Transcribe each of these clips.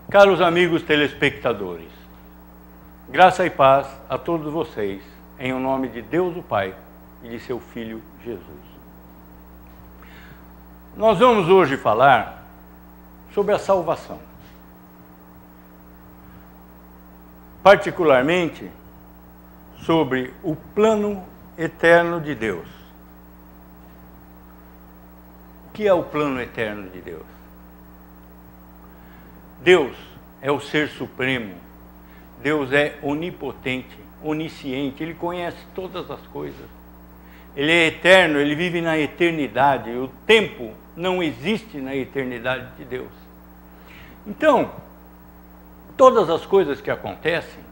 Caros amigos telespectadores, graça e paz a todos vocês, em o nome de Deus o Pai e de seu Filho Jesus. Nós vamos hoje falar sobre a salvação. Particularmente sobre o plano eterno de Deus. O que é o plano eterno de Deus? Deus é o ser supremo, Deus é onipotente, onisciente, Ele conhece todas as coisas. Ele é eterno, Ele vive na eternidade, o tempo não existe na eternidade de Deus. Então, todas as coisas que acontecem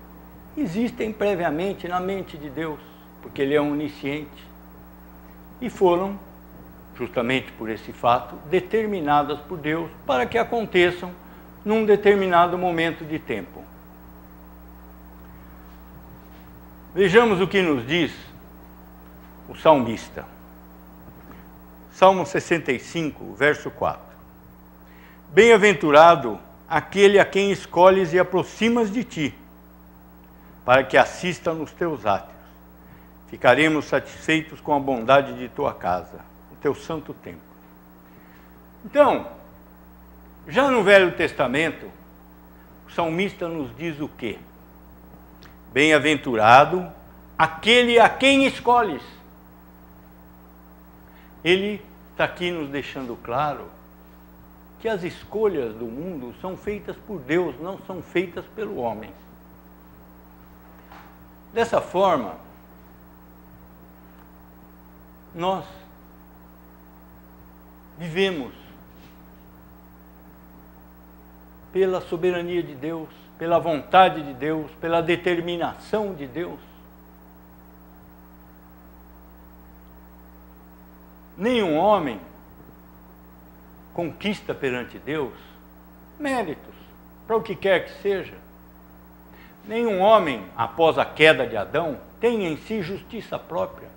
existem previamente na mente de Deus, porque Ele é onisciente. E foram, justamente por esse fato, determinadas por Deus para que aconteçam num determinado momento de tempo. Vejamos o que nos diz o salmista. Salmo 65, verso 4. Bem-aventurado aquele a quem escolhes e aproximas de ti, para que assista nos teus átrios. Ficaremos satisfeitos com a bondade de tua casa, o teu santo templo. Então, já no Velho Testamento, o salmista nos diz o quê? Bem-aventurado aquele a quem escolhes. Ele está aqui nos deixando claro que as escolhas do mundo são feitas por Deus, não são feitas pelo homem. Dessa forma, nós vivemos pela soberania de Deus, pela vontade de Deus, pela determinação de Deus. Nenhum homem conquista perante Deus méritos, para o que quer que seja. Nenhum homem, após a queda de Adão, tem em si justiça própria,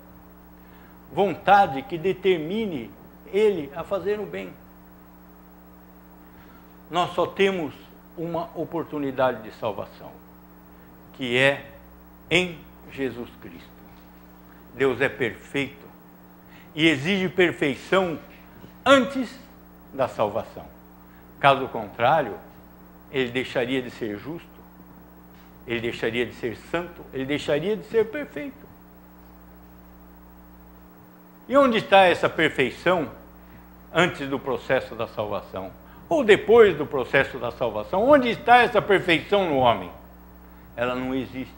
vontade que determine ele a fazer o bem. Nós só temos uma oportunidade de salvação, que é em Jesus Cristo. Deus é perfeito e exige perfeição antes da salvação. Caso contrário, ele deixaria de ser justo, ele deixaria de ser santo, ele deixaria de ser perfeito. E onde está essa perfeição antes do processo da salvação? Ou depois do processo da salvação? Onde está essa perfeição no homem? Ela não existe.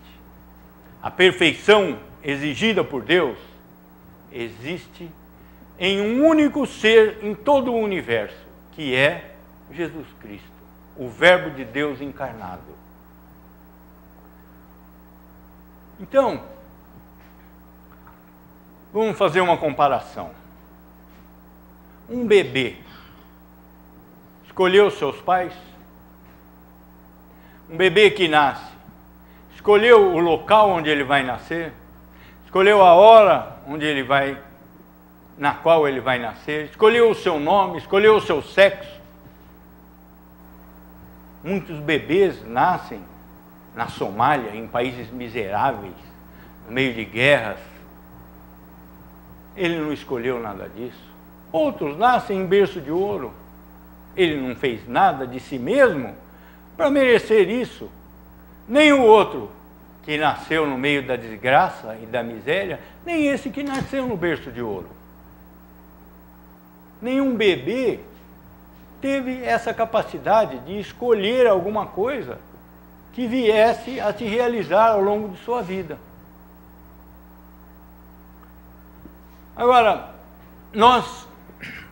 A perfeição exigida por Deus existe em um único ser em todo o universo, que é Jesus Cristo, o Verbo de Deus encarnado. Então, vamos fazer uma comparação. Um bebê escolheu seus pais? Um bebê que nasce, escolheu o local onde ele vai nascer? Escolheu a hora na qual ele vai nascer? Escolheu o seu nome? Escolheu o seu sexo? Muitos bebês nascem na Somália, em países miseráveis, no meio de guerras. Ele não escolheu nada disso. Outros nascem em berço de ouro. Ele não fez nada de si mesmo para merecer isso. Nem o outro que nasceu no meio da desgraça e da miséria, nem esse que nasceu no berço de ouro. Nenhum bebê teve essa capacidade de escolher alguma coisa que viesse a se realizar ao longo de sua vida. Agora, nós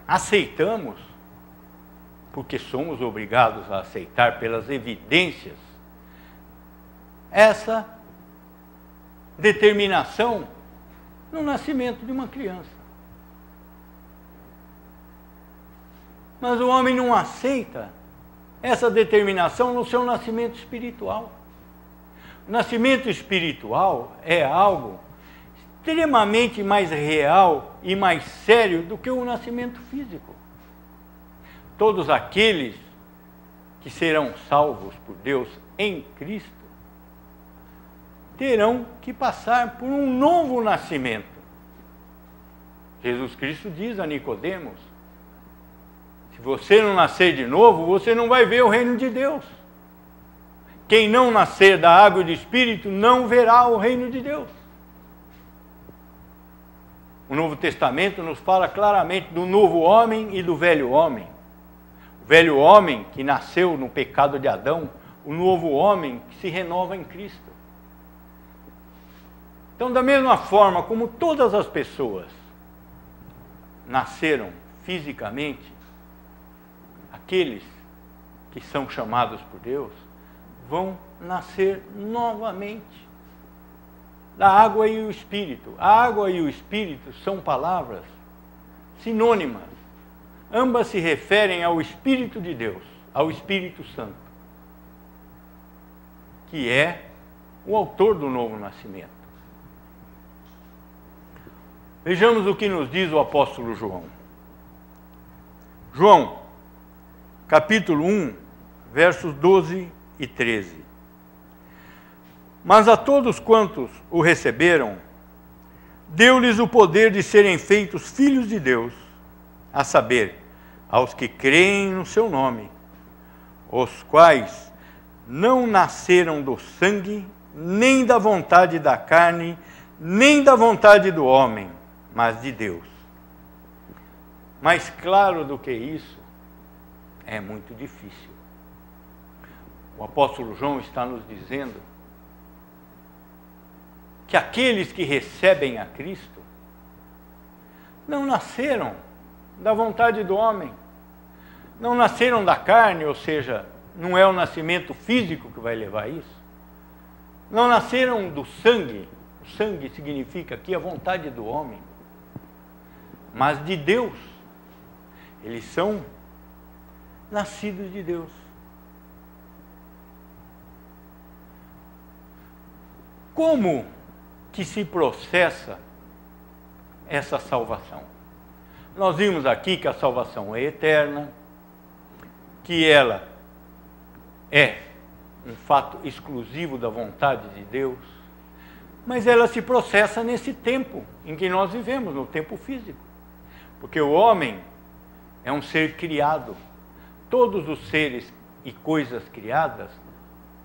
aceitamos, porque somos obrigados a aceitar pelas evidências, essa determinação no nascimento de uma criança. Mas o homem não aceita essa determinação no seu nascimento espiritual. O nascimento espiritual é algo extremamente mais real e mais sério do que o nascimento físico. Todos aqueles que serão salvos por Deus em Cristo, terão que passar por um novo nascimento. Jesus Cristo diz a Nicodemos: se você não nascer de novo, você não vai ver o reino de Deus. Quem não nascer da água e do Espírito não verá o reino de Deus. O Novo Testamento nos fala claramente do novo homem e do velho homem. O velho homem que nasceu no pecado de Adão, o novo homem que se renova em Cristo. Então, da mesma forma como todas as pessoas nasceram fisicamente, aqueles que são chamados por Deus vão nascer novamente da água e o Espírito. A água e o Espírito são palavras sinônimas. Ambas se referem ao Espírito de Deus, ao Espírito Santo, que é o autor do novo nascimento. Vejamos o que nos diz o apóstolo João. João, capítulo 1, versos 12 e 13. Mas a todos quantos o receberam, deu-lhes o poder de serem feitos filhos de Deus, a saber, aos que creem no seu nome, os quais não nasceram do sangue, nem da vontade da carne, nem da vontade do homem, mas de Deus. Mais claro do que isso, é muito difícil. O apóstolo João está nos dizendo que aqueles que recebem a Cristo não nasceram da vontade do homem, não nasceram da carne, ou seja, não é o nascimento físico que vai levar a isso, não nasceram do sangue, o sangue significa aqui a vontade do homem, mas de Deus. Eles são nascidos de Deus. Como que se processa essa salvação? Nós vimos aqui que a salvação é eterna, que ela é um fato exclusivo da vontade de Deus, mas ela se processa nesse tempo em que nós vivemos, no tempo físico. Porque o homem é um ser criado. Todos os seres e coisas criadas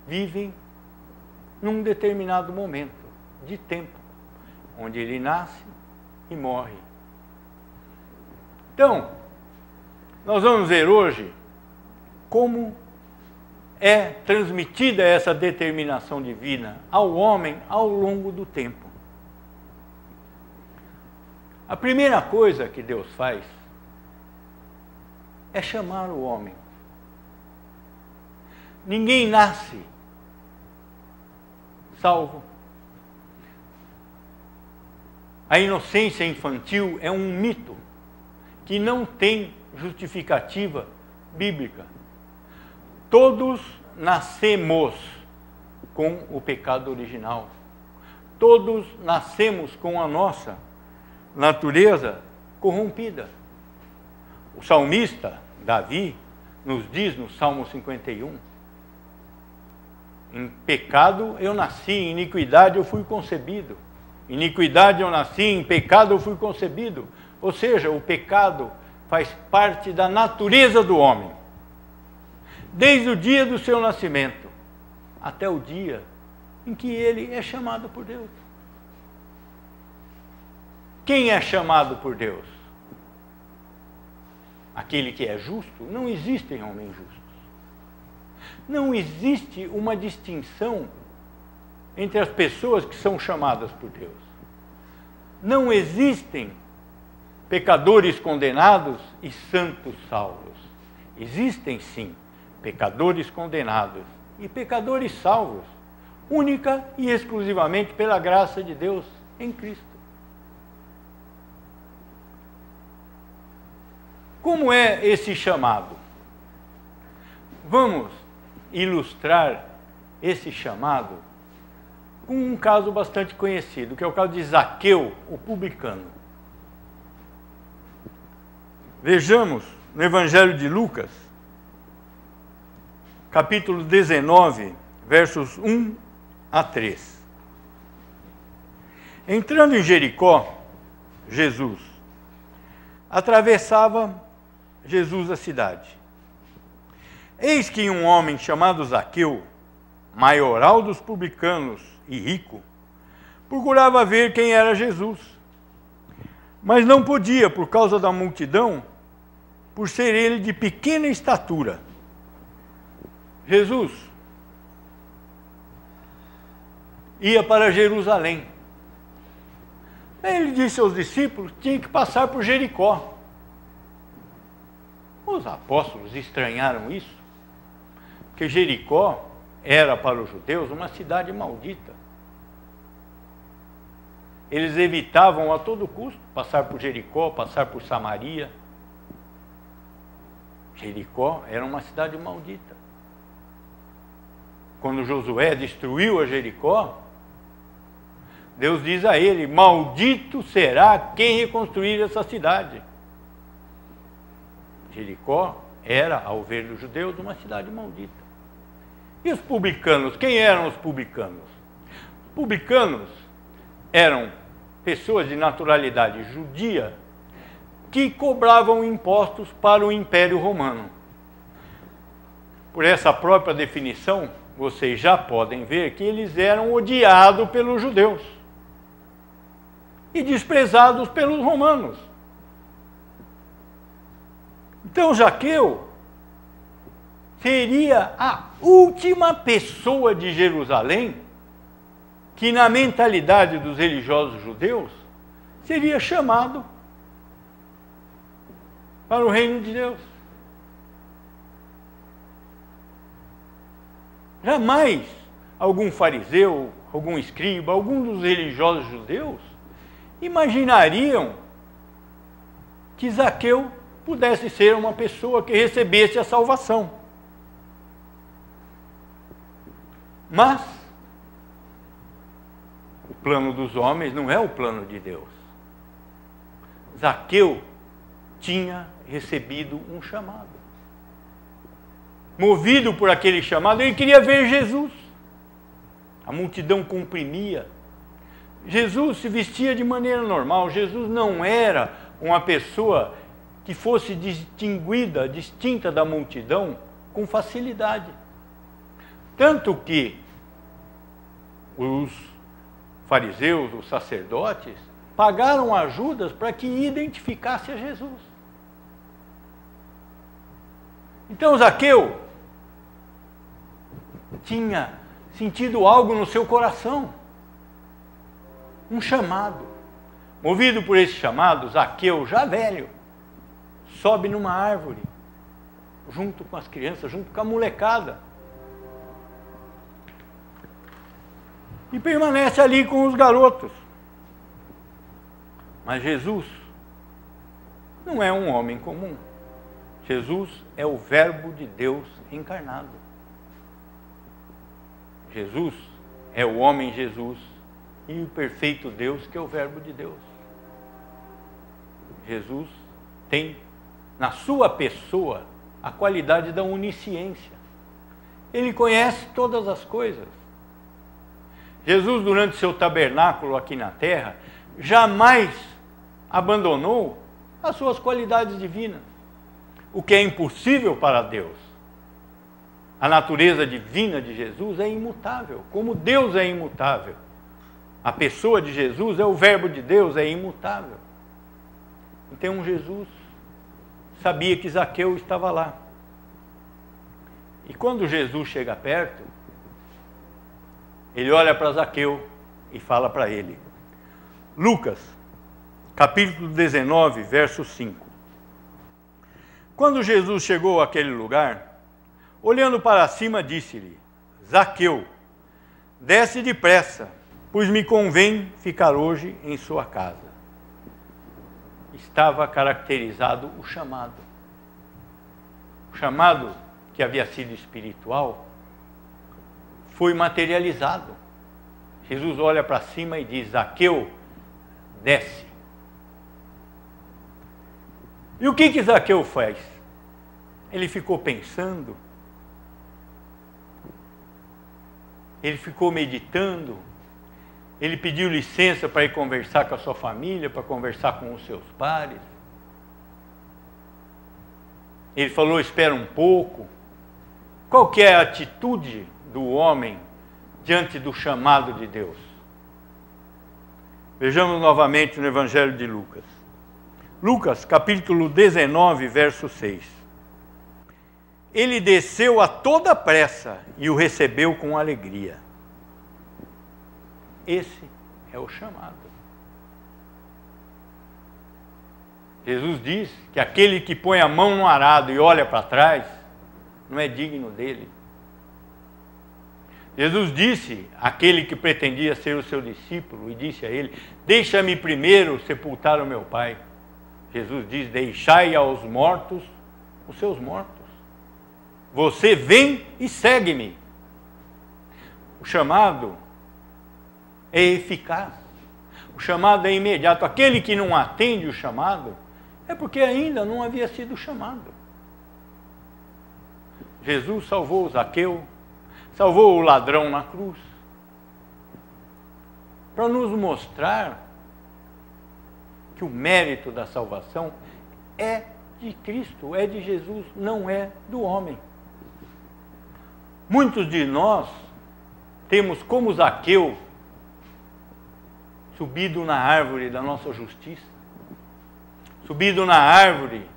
vivem num determinado momento de tempo, onde ele nasce e morre. Então, nós vamos ver hoje como é transmitida essa determinação divina ao homem ao longo do tempo. A primeira coisa que Deus faz é chamar o homem. Ninguém nasce salvo. A inocência infantil é um mito que não tem justificativa bíblica. Todos nascemos com o pecado original. Todos nascemos com a nossa natureza corrompida. O salmista, Davi, nos diz no Salmo 51, em pecado eu nasci, em iniquidade eu fui concebido. Iniquidade eu nasci, em pecado eu fui concebido. Ou seja, o pecado faz parte da natureza do homem. Desde o dia do seu nascimento, até o dia em que ele é chamado por Deus. Quem é chamado por Deus? Aquele que é justo? Não existem homens justos. Não existe uma distinção entre as pessoas que são chamadas por Deus. Não existem pecadores condenados e santos salvos. Existem sim pecadores condenados e pecadores salvos, única e exclusivamente pela graça de Deus em Cristo. Como é esse chamado? Vamos ilustrar esse chamado com um caso bastante conhecido, que é o caso de Zaqueu, o publicano. Vejamos no Evangelho de Lucas, capítulo 19, versos 1 a 3. Entrando em Jericó, atravessava Jesus a cidade. Eis que um homem chamado Zaqueu, maioral dos publicanos e rico, procurava ver quem era Jesus, mas não podia por causa da multidão, por ser ele de pequena estatura. Jesus ia para Jerusalém. Ele disse aos discípulos que tinha que passar por Jericó. Os apóstolos estranharam isso, porque Jericó era para os judeus uma cidade maldita. Eles evitavam a todo custo passar por Jericó, passar por Samaria. Jericó era uma cidade maldita. Quando Josué destruiu a Jericó, Deus diz a ele: maldito será quem reconstruir essa cidade. Jericó era, ao ver dos judeus, uma cidade maldita. E os publicanos? Quem eram os publicanos? Os publicanos eram pessoas de naturalidade judia que cobravam impostos para o Império Romano. Por essa própria definição, vocês já podem ver que eles eram odiados pelos judeus e desprezados pelos romanos. Então Zaqueu seria a última pessoa de Jerusalém que, na mentalidade dos religiosos judeus, seria chamado para o reino de Deus. Jamais algum fariseu, algum escriba, algum dos religiosos judeus imaginariam que Zaqueu pudesse ser uma pessoa que recebesse a salvação. Mas o plano dos homens não é o plano de Deus. Zaqueu tinha recebido um chamado. Movido por aquele chamado, ele queria ver Jesus. A multidão comprimia. Jesus se vestia de maneira normal. Jesus não era uma pessoa que fosse distinta da multidão com facilidade. Tanto que os fariseus, os sacerdotes, pagaram ajudas para que identificasse a Jesus. Então Zaqueu tinha sentido algo no seu coração, um chamado. Movido por esse chamado, Zaqueu, já velho, sobe numa árvore, junto com as crianças, junto com a molecada, e permanece ali com os garotos. Mas Jesus não é um homem comum. Jesus é o Verbo de Deus encarnado. Jesus é o homem Jesus e o perfeito Deus, que é o Verbo de Deus. Jesus tem na sua pessoa a qualidade da onisciência. Ele conhece todas as coisas. Jesus, durante seu tabernáculo aqui na terra, jamais abandonou as suas qualidades divinas, o que é impossível para Deus. A natureza divina de Jesus é imutável, como Deus é imutável. A pessoa de Jesus é o Verbo de Deus, é imutável. Então Jesus sabia que Zaqueu estava lá. E quando Jesus chega perto, ele olha para Zaqueu e fala para ele. Lucas, capítulo 19, verso 5. Quando Jesus chegou àquele lugar, olhando para cima, disse-lhe: Zaqueu, desce depressa, pois me convém ficar hoje em sua casa. Estava caracterizado o chamado. O chamado, que havia sido espiritual, foi materializado. Jesus olha para cima e diz: Zaqueu, desce. E o que Zaqueu faz? Ele ficou pensando ele ficou meditando, ele pediu licença para ir conversar com a sua família, para conversar com os seus pares. Ele falou, espera um pouco. Qual que é a atitude do homem diante do chamado de Deus? Vejamos novamente no Evangelho de Lucas. Lucas, capítulo 19, verso 6. Ele desceu a toda pressa e o recebeu com alegria. Esse é o chamado. Jesus diz que aquele que põe a mão no arado e olha para trás, não é digno dele. Jesus disse àquele que pretendia ser o seu discípulo, e disse a ele, deixa-me primeiro sepultar o meu Pai. Jesus diz, deixai aos mortos os seus mortos. Você vem e segue-me. O chamado é eficaz. O chamado é imediato. Aquele que não atende o chamado, é porque ainda não havia sido chamado. Jesus salvou o Zaqueu, salvou o ladrão na cruz, para nos mostrar que o mérito da salvação é de Cristo, é de Jesus, não é do homem. Muitos de nós temos como Zaqueu subido na árvore da nossa justiça, subido na árvore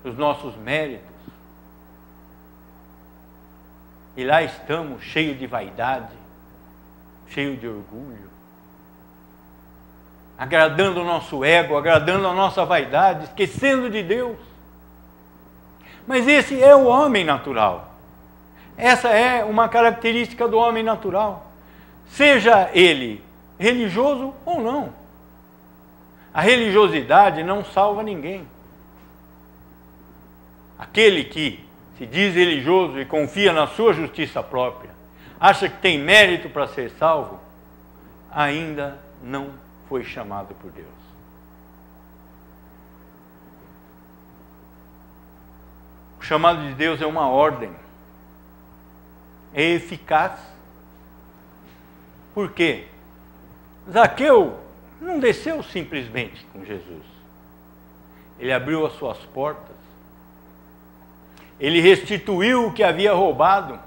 dos nossos méritos, e lá estamos cheios de vaidade, cheios de orgulho, agradando o nosso ego, agradando a nossa vaidade, esquecendo de Deus. Mas esse é o homem natural. Essa é uma característica do homem natural. Seja ele religioso ou não. A religiosidade não salva ninguém. Aquele que se diz religioso e confia na sua justiça própria, acha que tem mérito para ser salvo, ainda não foi chamado por Deus. O chamado de Deus é uma ordem, é eficaz. Por quê? Zaqueu não desceu simplesmente com Jesus. Ele abriu as suas portas, ele restituiu o que havia roubado,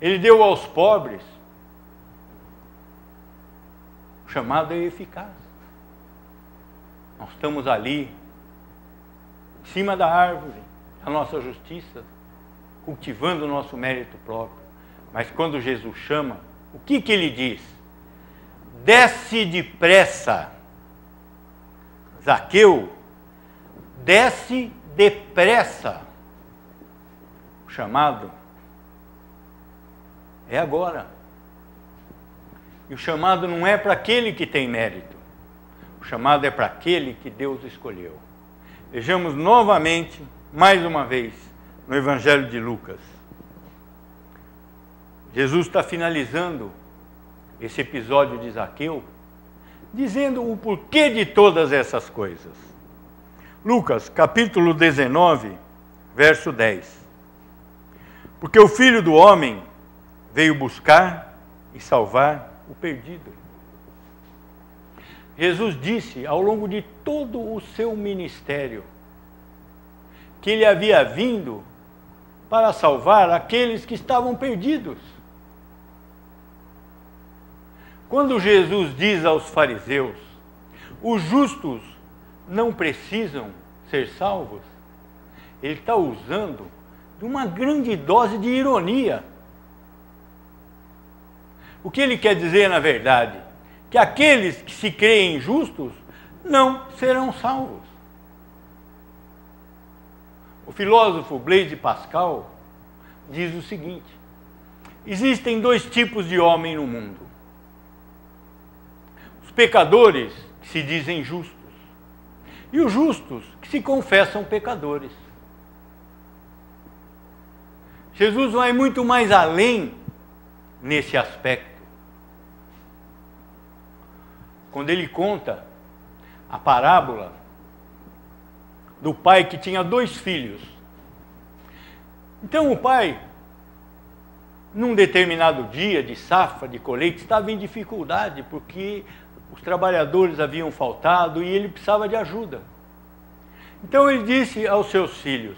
ele deu aos pobres. O chamado é eficaz. Nós estamos ali, em cima da árvore, a nossa justiça, cultivando o nosso mérito próprio. Mas quando Jesus chama, o que ele diz? Desce depressa. Zaqueu, desce depressa. O chamado é agora. E o chamado não é para aquele que tem mérito. O chamado é para aquele que Deus escolheu. Vejamos novamente, mais uma vez, no Evangelho de Lucas. Jesus está finalizando esse episódio de Zaqueu, dizendo o porquê de todas essas coisas. Lucas, capítulo 19, verso 10. Porque o Filho do Homem veio buscar e salvar o perdido. Jesus disse ao longo de todo o seu ministério que ele havia vindo para salvar aqueles que estavam perdidos. Quando Jesus diz aos fariseus, os justos não precisam ser salvos, ele está usando de uma grande dose de ironia. O que ele quer dizer, na verdade? Que aqueles que se creem justos não serão salvos. O filósofo Blaise Pascal diz o seguinte: existem dois tipos de homem no mundo. Os pecadores que se dizem justos e os justos que se confessam pecadores. Jesus vai muito mais além nesse aspecto. Quando ele conta a parábola do pai que tinha 2 filhos. Então o pai num determinado dia de safra, de colheita, estava em dificuldade, porque os trabalhadores haviam faltado e ele precisava de ajuda. Então ele disse aos seus filhos: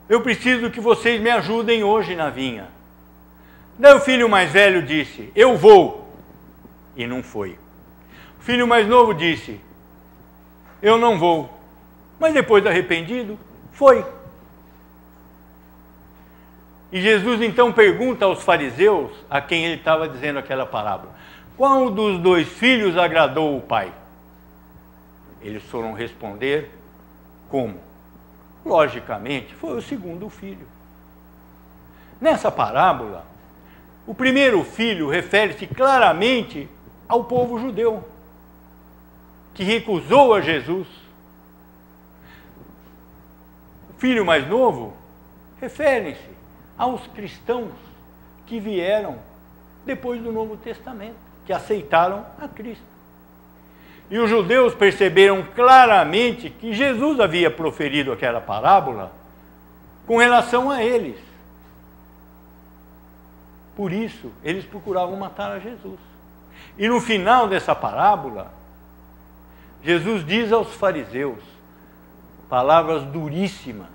eu preciso que vocês me ajudem hoje na vinha. Daí o filho mais velho disse: eu vou. E não foi. O filho mais novo disse: eu não vou. Mas depois, arrependido, foi. E Jesus então pergunta aos fariseus, a quem ele estava dizendo aquela parábola: qual dos dois filhos agradou o pai? Eles foram responder: como? Logicamente, foi o segundo filho. Nessa parábola, o primeiro filho refere-se claramente ao povo judeu, que recusou a Jesus. O filho mais novo refere-se aos cristãos que vieram depois do Novo Testamento, que aceitaram a Cristo. E os judeus perceberam claramente que Jesus havia proferido aquela parábola com relação a eles. Por isso, eles procuravam matar a Jesus. E no final dessa parábola, Jesus diz aos fariseus palavras duríssimas,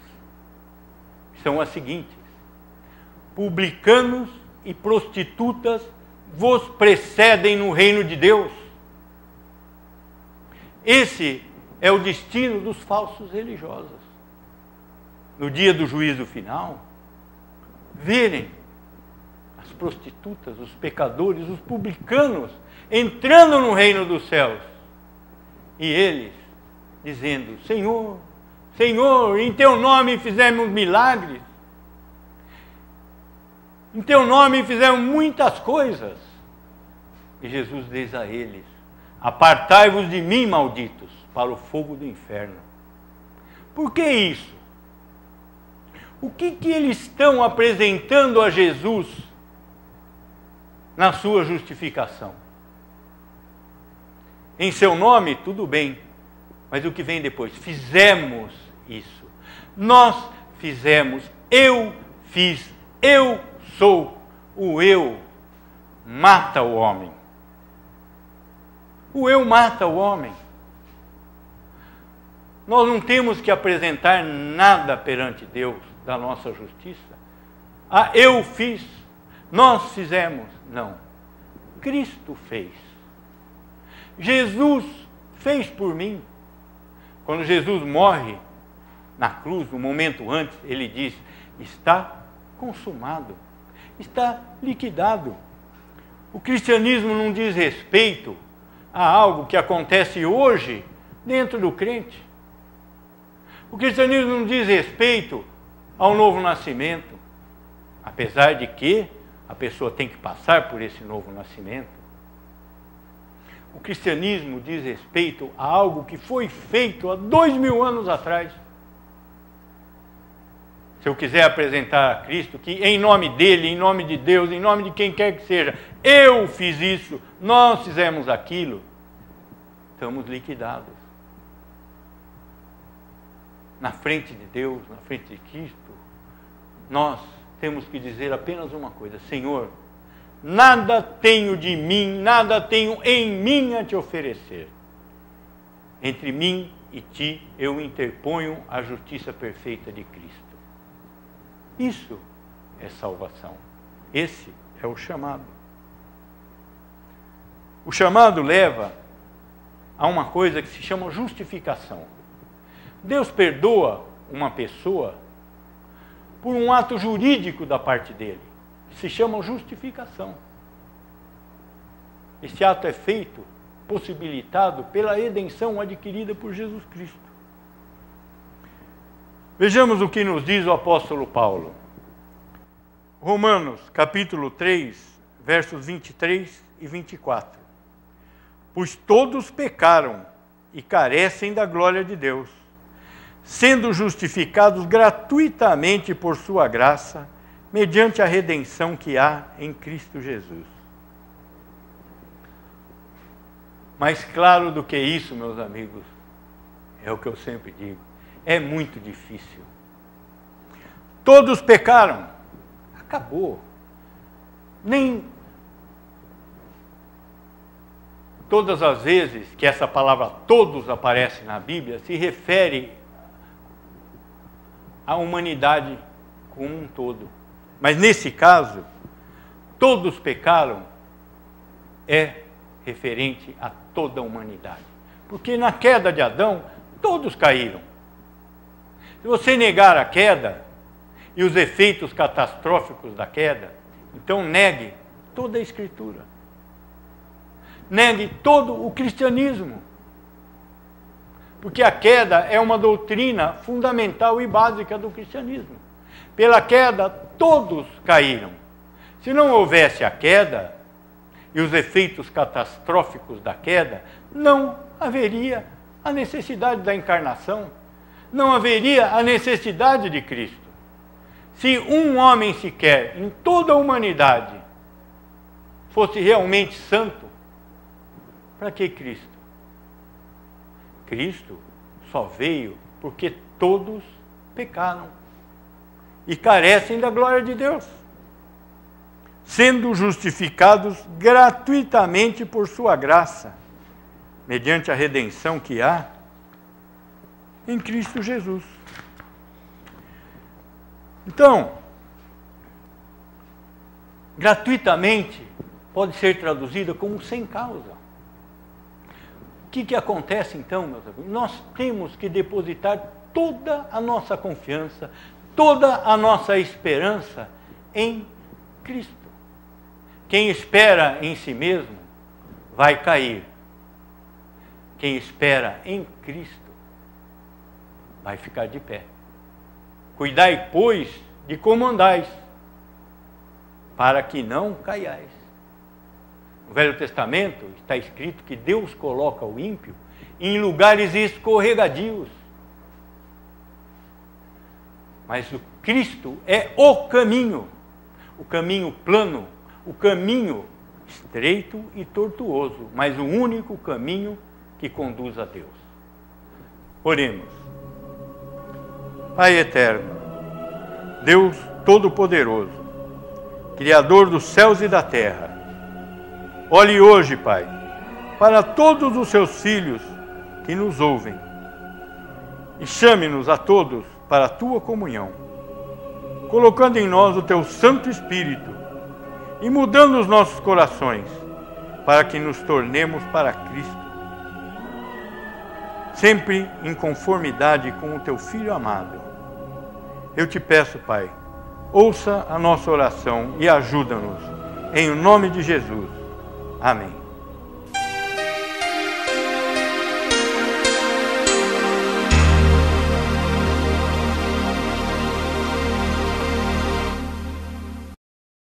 que são as seguintes: publicanos e prostitutas vos precedem no reino de Deus. Esse é o destino dos falsos religiosos. No dia do juízo final, verem as prostitutas, os pecadores, os publicanos entrando no reino dos céus. E eles dizendo: Senhor, Senhor, em teu nome fizemos milagres. Em teu nome fizemos muitas coisas. E Jesus diz a eles: apartai-vos de mim, malditos, para o fogo do inferno. Por que isso? O que eles estão apresentando a Jesus na sua justificação? Em seu nome, tudo bem, mas o que vem depois? Fizemos isso. Nós fizemos. Eu fiz. Eu sou. O eu mata o homem. O eu mata o homem. Nós não temos que apresentar nada perante Deus da nossa justiça. Ah, eu fiz, nós fizemos. Não. Cristo fez. Jesus fez por mim. Quando Jesus morre na cruz, um momento antes, ele diz: está consumado, está liquidado. O cristianismo não diz respeito a algo que acontece hoje dentro do crente. O cristianismo não diz respeito ao novo nascimento, apesar de que a pessoa tem que passar por esse novo nascimento. O cristianismo diz respeito a algo que foi feito há 2000 anos atrás. Se eu quiser apresentar a Cristo, que em nome dele, em nome de Deus, em nome de quem quer que seja, eu fiz isso, nós fizemos aquilo, estamos liquidados. Na frente de Deus, na frente de Cristo, nós temos que dizer apenas uma coisa: Senhor, nada tenho de mim, nada tenho em mim a te oferecer. Entre mim e ti eu interponho a justiça perfeita de Cristo. Isso é salvação. Esse é o chamado. O chamado leva a uma coisa que se chama justificação. Deus perdoa uma pessoa por um ato jurídico da parte dele, que se chama justificação. Esse ato é feito, possibilitado pela redenção adquirida por Jesus Cristo. Vejamos o que nos diz o apóstolo Paulo. Romanos, capítulo 3, versos 23 e 24. Pois todos pecaram e carecem da glória de Deus, sendo justificados gratuitamente por sua graça, mediante a redenção que há em Cristo Jesus. Mais claro do que isso, meus amigos, é o que eu sempre digo: é muito difícil. Todos pecaram, acabou. Nem todas as vezes que essa palavra todos aparece na Bíblia, se refere à humanidade como um todo. Mas nesse caso, todos pecaram é referente a toda a humanidade. Porque na queda de Adão, todos caíram. Se você negar a queda e os efeitos catastróficos da queda, então negue toda a Escritura. Negue todo o cristianismo. Porque a queda é uma doutrina fundamental e básica do cristianismo. Pela queda, todos caíram. Se não houvesse a queda e os efeitos catastróficos da queda, não haveria a necessidade da encarnação, não haveria a necessidade de Cristo. Se um homem sequer em toda a humanidade fosse realmente santo, para que Cristo? Cristo só veio porque todos pecaram e carecem da glória de Deus, sendo justificados gratuitamente por sua graça, mediante a redenção que há em Cristo Jesus. Então, gratuitamente pode ser traduzida como sem causa. O que acontece então, meus amigos? Nós temos que depositar toda a nossa confiança, toda a nossa esperança em Cristo. Quem espera em si mesmo vai cair. Quem espera em Cristo vai ficar de pé. Cuidai, pois, de como andais, para que não caiais. No Velho Testamento está escrito que Deus coloca o ímpio em lugares escorregadios. Mas o Cristo é o caminho plano, o caminho estreito e tortuoso, mas o único caminho que conduz a Deus. Oremos. Pai eterno, Deus Todo-Poderoso, Criador dos céus e da terra, olhe hoje, Pai, para todos os seus filhos que nos ouvem e chame-nos a todos para a tua comunhão, colocando em nós o teu Santo Espírito e mudando os nossos corações para que nos tornemos para Cristo, sempre em conformidade com o teu Filho amado. Eu te peço, Pai, ouça a nossa oração e ajuda-nos. Em nome de Jesus. Amém.